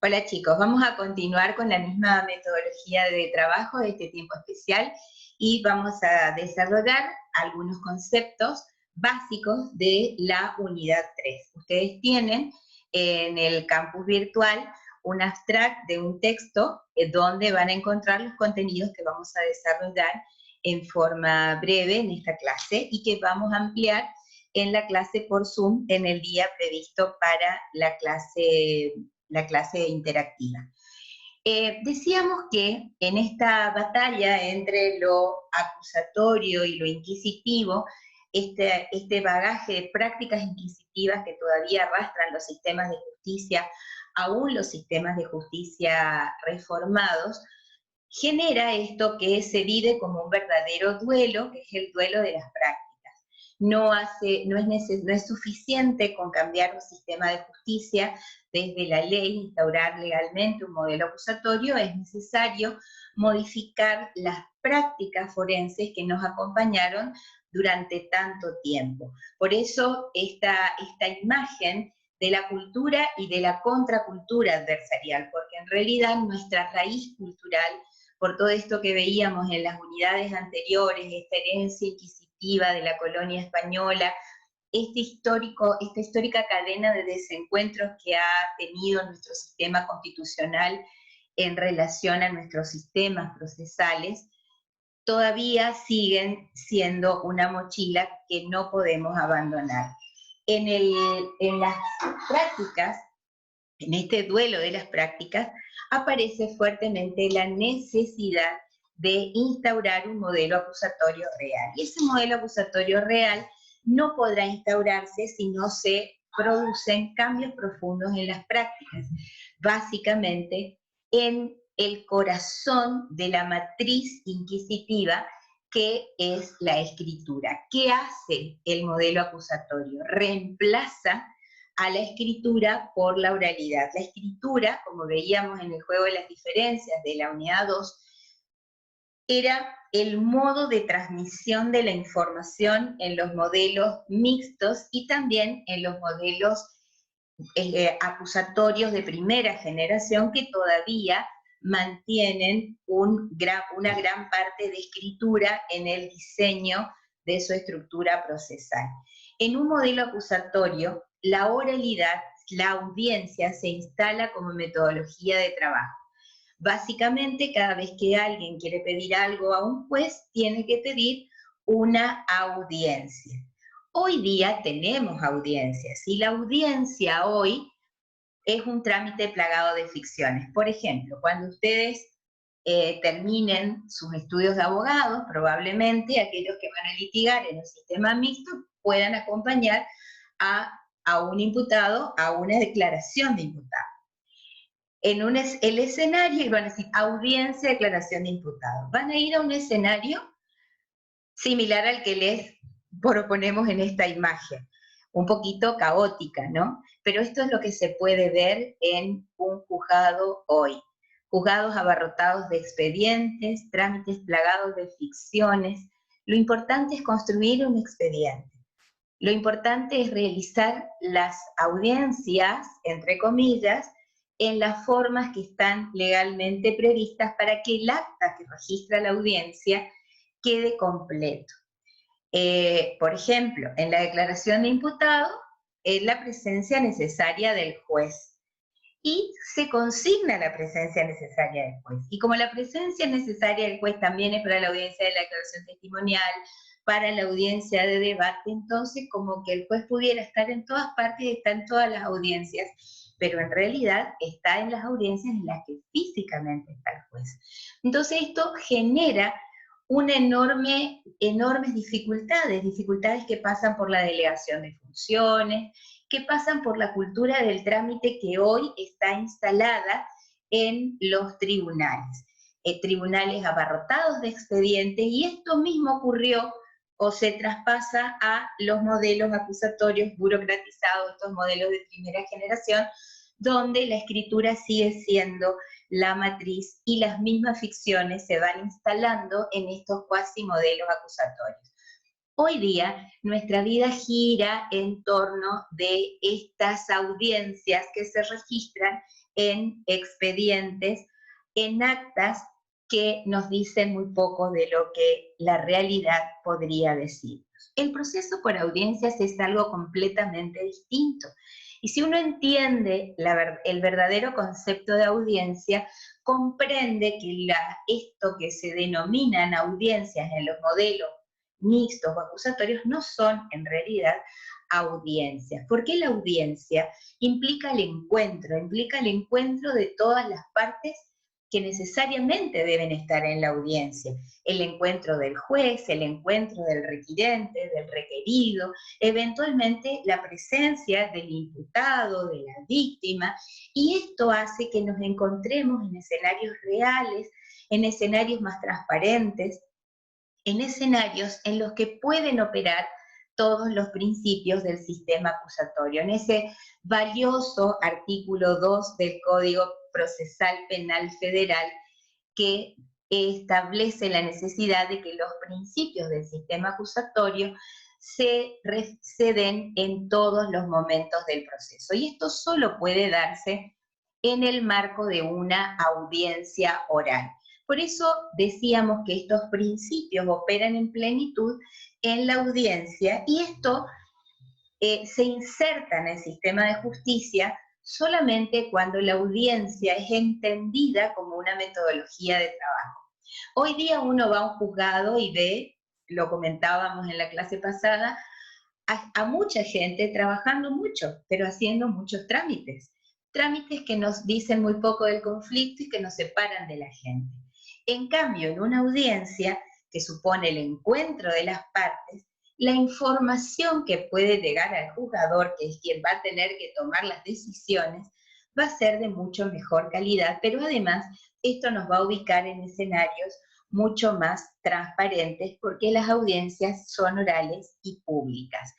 Hola chicos, vamos a continuar con la misma metodología de trabajo de este tiempo especial y vamos a desarrollar algunos conceptos básicos de la unidad 3. Ustedes tienen en el campus virtual un abstract de un texto donde van a encontrar los contenidos que vamos a desarrollar en forma breve en esta clase y que vamos a ampliar en la clase por Zoom en el día previsto para la clase interactiva. Decíamos que en esta batalla entre lo acusatorio y lo inquisitivo, este bagaje de prácticas inquisitivas que todavía arrastran los sistemas de justicia, aún los sistemas de justicia reformados, genera esto que se vive como un verdadero duelo, que es el duelo de las prácticas. No es suficiente con cambiar un sistema de justicia desde la ley, instaurar legalmente un modelo acusatorio, es necesario modificar las prácticas forenses que nos acompañaron durante tanto tiempo. Por eso esta imagen de la cultura y de la contracultura adversarial, porque en realidad nuestra raíz cultural, por todo esto que veíamos en las unidades anteriores, esta herencia inquisitiva de la colonia española, esta histórica cadena de desencuentros que ha tenido nuestro sistema constitucional en relación a nuestros sistemas procesales, todavía siguen siendo una mochila que no podemos abandonar. En las prácticas, en este duelo de las prácticas, aparece fuertemente la necesidad de instaurar un modelo acusatorio real. Y ese modelo acusatorio real no podrá instaurarse si no se producen cambios profundos en las prácticas, básicamente en el corazón de la matriz inquisitiva que es la escritura. ¿Qué hace el modelo acusatorio? Reemplaza a la escritura por la oralidad. La escritura, como veíamos en el juego de las diferencias de la unidad 2, era el modo de transmisión de la información en los modelos mixtos y también en los modelos acusatorios de primera generación que todavía mantienen una gran parte de escritura en el diseño de su estructura procesal. En un modelo acusatorio, la oralidad, la audiencia, se instala como metodología de trabajo. Básicamente, cada vez que alguien quiere pedir algo a un juez, tiene que pedir una audiencia. Hoy día tenemos audiencias, y la audiencia hoy es un trámite plagado de ficciones. Por ejemplo, cuando ustedes terminen sus estudios de abogados, probablemente aquellos que van a litigar en un sistema mixto puedan acompañar a un imputado a una declaración de imputado. El escenario, y van a decir audiencia, declaración de imputado. Van a ir a un escenario similar al que les proponemos en esta imagen, un poquito caótica, ¿no? Pero esto es lo que se puede ver en un juzgado hoy. Juzgados abarrotados de expedientes, trámites plagados de ficciones. Lo importante es construir un expediente. Lo importante es realizar las audiencias, entre comillas, en las formas que están legalmente previstas para que el acta que registra la audiencia quede completo. Por ejemplo, en la declaración de imputado es la presencia necesaria del juez y se consigna la presencia necesaria del juez. Y como la presencia necesaria del juez también es para la audiencia de la declaración testimonial, para la audiencia de debate, entonces como que el juez pudiera estar en todas partes y está en todas las audiencias, pero en realidad está en las audiencias en las que físicamente está el juez. Entonces esto genera enormes dificultades que pasan por la delegación de funciones, que pasan por la cultura del trámite que hoy está instalada en los tribunales. Tribunales abarrotados de expedientes, y esto mismo ocurrió o se traspasa a los modelos acusatorios burocratizados, estos modelos de primera generación, donde la escritura sigue siendo la matriz y las mismas ficciones se van instalando en estos cuasi modelos acusatorios. Hoy día nuestra vida gira en torno de estas audiencias que se registran en expedientes, en actas que nos dicen muy poco de lo que la realidad podría decirnos. El proceso por audiencias es algo completamente distinto. Y si uno entiende el verdadero concepto de audiencia, comprende que esto que se denominan audiencias en los modelos mixtos o acusatorios no son en realidad audiencias. ¿Por qué la audiencia? Implica el encuentro de todas las partes que necesariamente deben estar en la audiencia. El encuentro del juez, el encuentro del requirente, del requerido, eventualmente la presencia del imputado, de la víctima, y esto hace que nos encontremos en escenarios reales, en escenarios más transparentes, en escenarios en los que pueden operar todos los principios del sistema acusatorio. En ese valioso artículo 2 del Código Procesal Penal Federal, que establece la necesidad de que los principios del sistema acusatorio se den en todos los momentos del proceso. Y esto solo puede darse en el marco de una audiencia oral. Por eso decíamos que estos principios operan en plenitud en la audiencia, y esto se inserta en el sistema de justicia solamente cuando la audiencia es entendida como una metodología de trabajo. Hoy día uno va a un juzgado y ve, lo comentábamos en la clase pasada, a mucha gente trabajando mucho, pero haciendo muchos trámites. Trámites que nos dicen muy poco del conflicto y que nos separan de la gente. En cambio, en una audiencia que supone el encuentro de las partes, la información que puede llegar al juzgador, que es quien va a tener que tomar las decisiones, va a ser de mucho mejor calidad, pero además esto nos va a ubicar en escenarios mucho más transparentes, porque las audiencias son orales y públicas.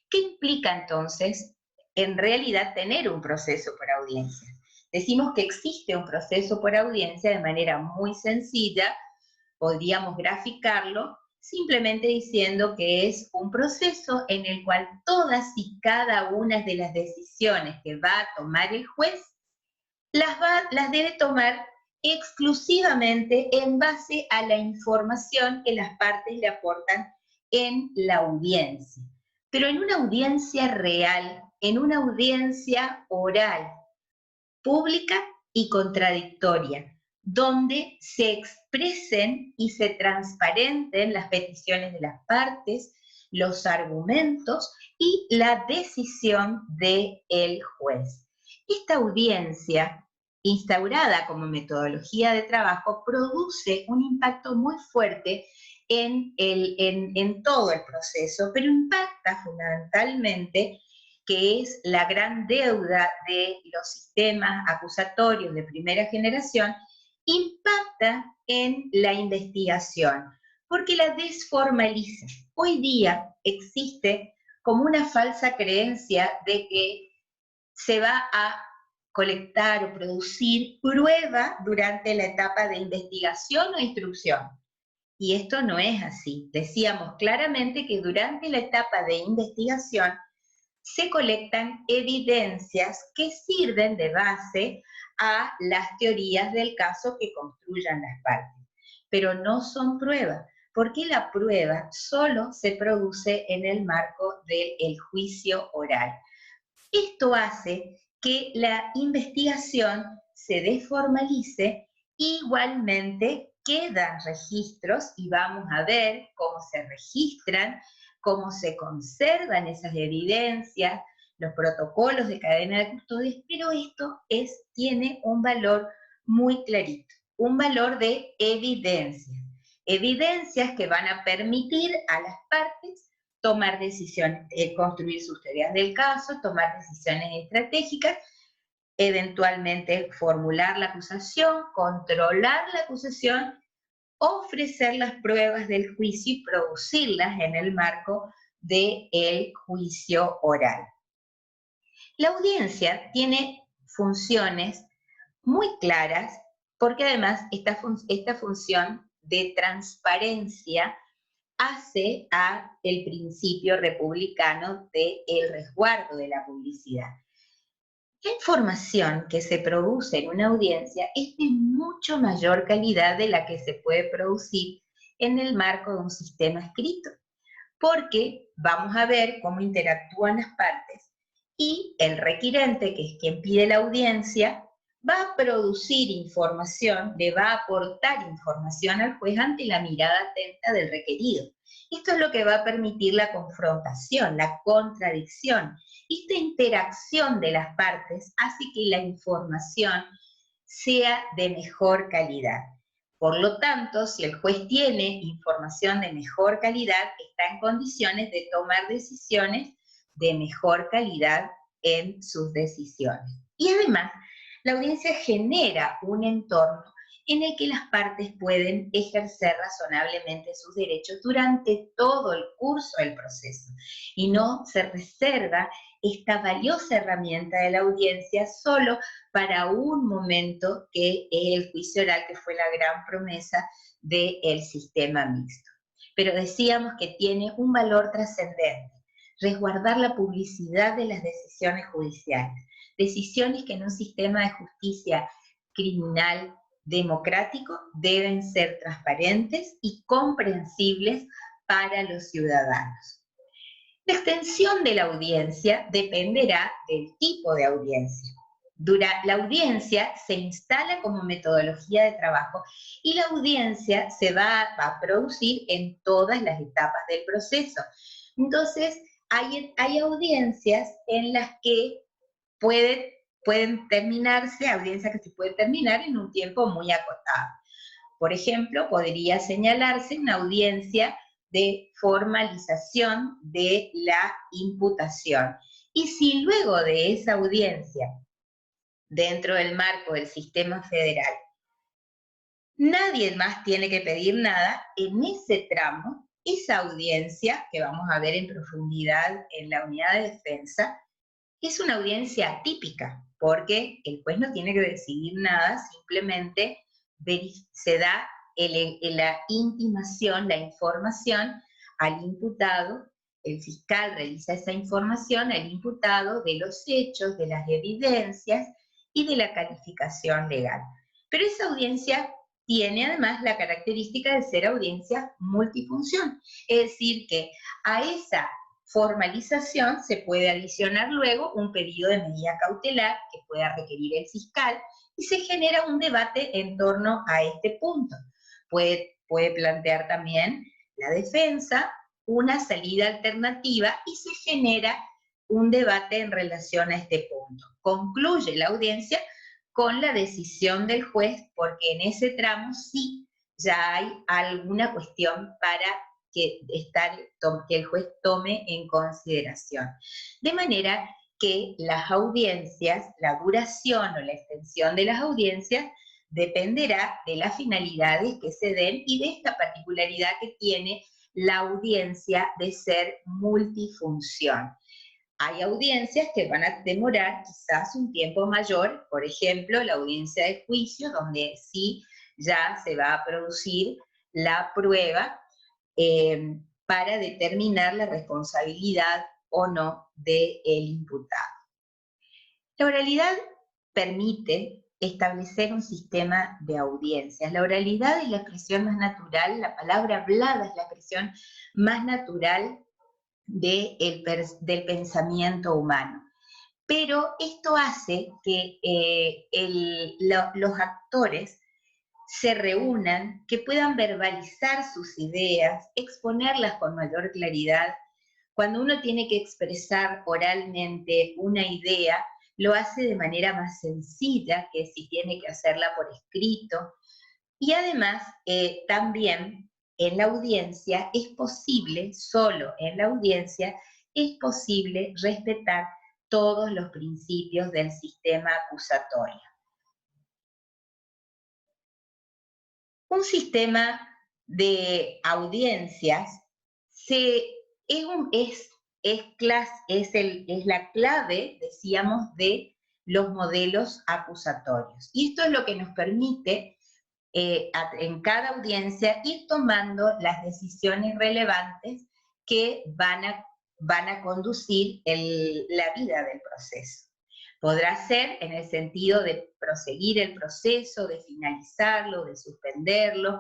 ¿Qué implica entonces en realidad tener un proceso por audiencia? Decimos que existe un proceso por audiencia de manera muy sencilla, podríamos graficarlo simplemente diciendo que es un proceso en el cual todas y cada una de las decisiones que va a tomar el juez las debe tomar exclusivamente en base a la información que las partes le aportan en la audiencia. Pero en una audiencia real, en una audiencia oral, pública y contradictoria, donde se expresen y se transparenten las peticiones de las partes, los argumentos y la decisión del juez. Esta audiencia, instaurada como metodología de trabajo, produce un impacto muy fuerte en todo el proceso, pero impacta fundamentalmente, que es la gran deuda de los sistemas acusatorios de primera generación, impacta en la investigación, porque la desformaliza. Hoy día existe como una falsa creencia de que se va a colectar o producir prueba durante la etapa de investigación o instrucción. Y esto no es así. Decíamos claramente que durante la etapa de investigación se colectan evidencias que sirven de base a las teorías del caso que construyan las partes. Pero no son pruebas, porque la prueba solo se produce en el marco del juicio oral. Esto hace que la investigación se desformalice. Igualmente quedan registros y vamos a ver cómo se registran, cómo se conservan esas evidencias, los protocolos de cadena de custodia, pero esto tiene un valor muy clarito, un valor de evidencias. Evidencias que van a permitir a las partes tomar decisiones, construir sus teorías del caso, tomar decisiones estratégicas, eventualmente formular la acusación, controlar la acusación, ofrecer las pruebas del juicio y producirlas en el marco del juicio oral. La audiencia tiene funciones muy claras, porque además esta función de transparencia hace a el principio republicano del resguardo de la publicidad. La información que se produce en una audiencia es de mucho mayor calidad de la que se puede producir en el marco de un sistema escrito, porque vamos a ver cómo interactúan las partes y el requirente, que es quien pide la audiencia, va a producir información, le va a aportar información al juez ante la mirada atenta del requerido. Esto es lo que va a permitir la confrontación, la contradicción. Esta interacción de las partes hace que la información sea de mejor calidad. Por lo tanto, si el juez tiene información de mejor calidad, está en condiciones de tomar decisiones de mejor calidad en sus decisiones. Y además, la audiencia genera un entorno en el que las partes pueden ejercer razonablemente sus derechos durante todo el curso del proceso y no se reserva esta valiosa herramienta de la audiencia solo para un momento que es el juicio oral, que fue la gran promesa del sistema mixto. Pero decíamos que tiene un valor trascendente, resguardar la publicidad de las decisiones judiciales, decisiones que en un sistema de justicia criminal democrático deben ser transparentes y comprensibles para los ciudadanos. La extensión de la audiencia dependerá del tipo de audiencia. La audiencia se instala como metodología de trabajo y la audiencia se va a producir en todas las etapas del proceso. Entonces, hay audiencias en las que pueden terminarse, audiencias que se pueden terminar en un tiempo muy acotado. Por ejemplo, podría señalarse una audiencia de formalización de la imputación. Y si luego de esa audiencia, dentro del marco del sistema federal, nadie más tiene que pedir nada, en ese tramo, esa audiencia, que vamos a ver en profundidad en la unidad de defensa, es una audiencia atípica, porque el juez no tiene que decidir nada, simplemente se da la intimación, la información al imputado, el fiscal realiza esa información al imputado de los hechos, de las evidencias y de la calificación legal. Pero esa audiencia tiene además la característica de ser audiencia multifunción, es decir, que a esa formalización se puede adicionar luego un pedido de medida cautelar que pueda requerir el fiscal y se genera un debate en torno a este punto. Puede plantear también la defensa una salida alternativa y se genera un debate en relación a este punto. Concluye la audiencia con la decisión del juez porque en ese tramo sí ya hay alguna cuestión para que el juez tome en consideración. De manera que las audiencias, la duración o la extensión de las audiencias dependerá de las finalidades que se den y de esta particularidad que tiene la audiencia de ser multifunción. Hay audiencias que van a demorar quizás un tiempo mayor, por ejemplo, la audiencia de juicio, donde sí ya se va a producir la prueba para determinar la responsabilidad o no del imputado. La oralidad permite establecer un sistema de audiencias. La oralidad es la expresión más natural, la palabra hablada es la expresión más natural del pensamiento humano. Pero esto hace que los actores se reúnan, que puedan verbalizar sus ideas, exponerlas con mayor claridad. Cuando uno tiene que expresar oralmente una idea, lo hace de manera más sencilla que si tiene que hacerla por escrito. Y además, también en la audiencia es posible, solo en la audiencia, es posible respetar todos los principios del sistema acusatorio. Un sistema de audiencias es la clave, decíamos, de los modelos acusatorios. Y esto es lo que nos permite en cada audiencia ir tomando las decisiones relevantes que van a conducir la vida del proceso. Podrá ser en el sentido de proseguir el proceso, de finalizarlo, de suspenderlo,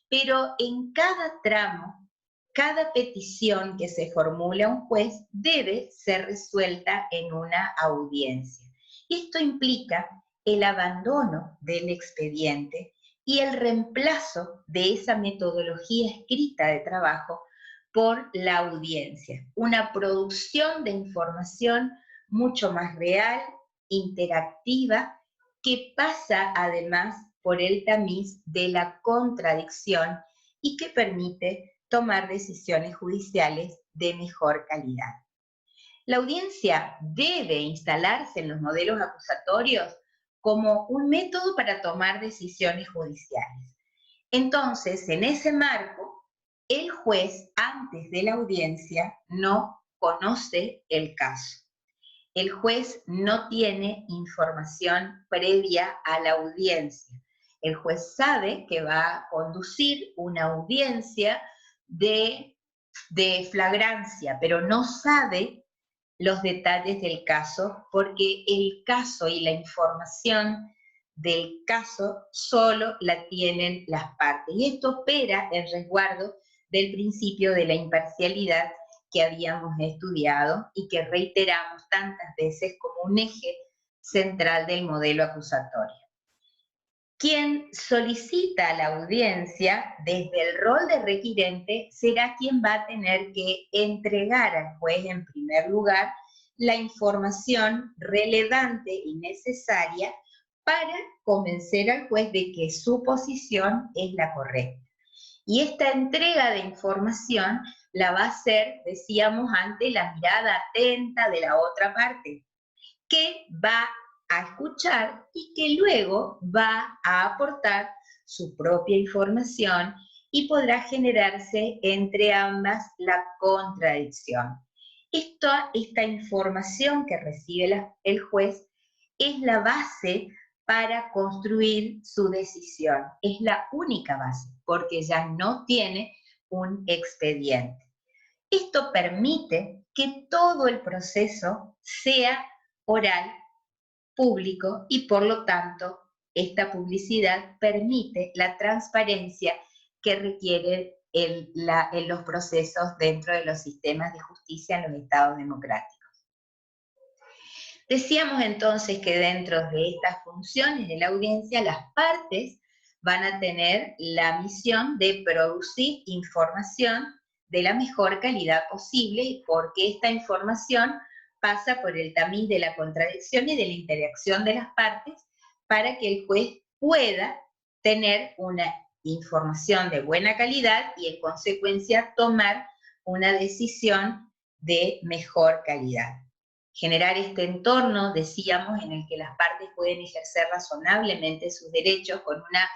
pero en cada tramo, cada petición que se formula a un juez debe ser resuelta en una audiencia. Esto implica el abandono del expediente y el reemplazo de esa metodología escrita de trabajo por la audiencia. Una producción de información mucho más real, interactiva, que pasa además por el tamiz de la contradicción y que permite tomar decisiones judiciales de mejor calidad. La audiencia debe instalarse en los modelos acusatorios como un método para tomar decisiones judiciales. Entonces, en ese marco, el juez antes de la audiencia no conoce el caso. El juez no tiene información previa a la audiencia. El juez sabe que va a conducir una audiencia de flagrancia, pero no sabe los detalles del caso porque el caso y la información del caso solo la tienen las partes. Y esto opera en resguardo del principio de la imparcialidad que habíamos estudiado y que reiteramos tantas veces como un eje central del modelo acusatorio. Quien solicita la audiencia desde el rol de requirente será quien va a tener que entregar al juez en primer lugar la información relevante y necesaria para convencer al juez de que su posición es la correcta. Y esta entrega de información la va a hacer, decíamos antes, la mirada atenta de la otra parte, que va a escuchar y que luego va a aportar su propia información y podrá generarse entre ambas la contradicción. Esta información que recibe el juez es la base para construir su decisión. Es la única base, porque ya no tiene un expediente. Esto permite que todo el proceso sea oral, público, y por lo tanto esta publicidad permite la transparencia que requieren los procesos dentro de los sistemas de justicia en los estados democráticos. Decíamos entonces que dentro de estas funciones de la audiencia, las partes van a tener la misión de producir información de la mejor calidad posible, porque esta información pasa por el tamiz de la contradicción y de la interacción de las partes para que el juez pueda tener una información de buena calidad y en consecuencia tomar una decisión de mejor calidad. Generar este entorno, decíamos, en el que las partes pueden ejercer razonablemente sus derechos con una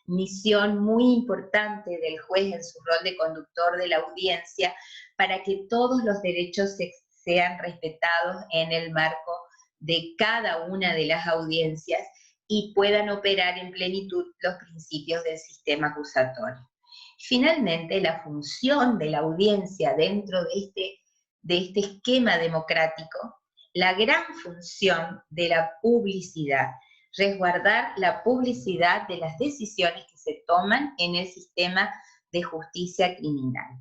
misión muy importante del juez en su rol de conductor de la audiencia para que todos los derechos sean respetados en el marco de cada una de las audiencias y puedan operar en plenitud los principios del sistema acusatorio. Finalmente, la función de la audiencia dentro de este esquema democrático, la gran función de la publicidad, resguardar la publicidad de las decisiones que se toman en el sistema de justicia criminal.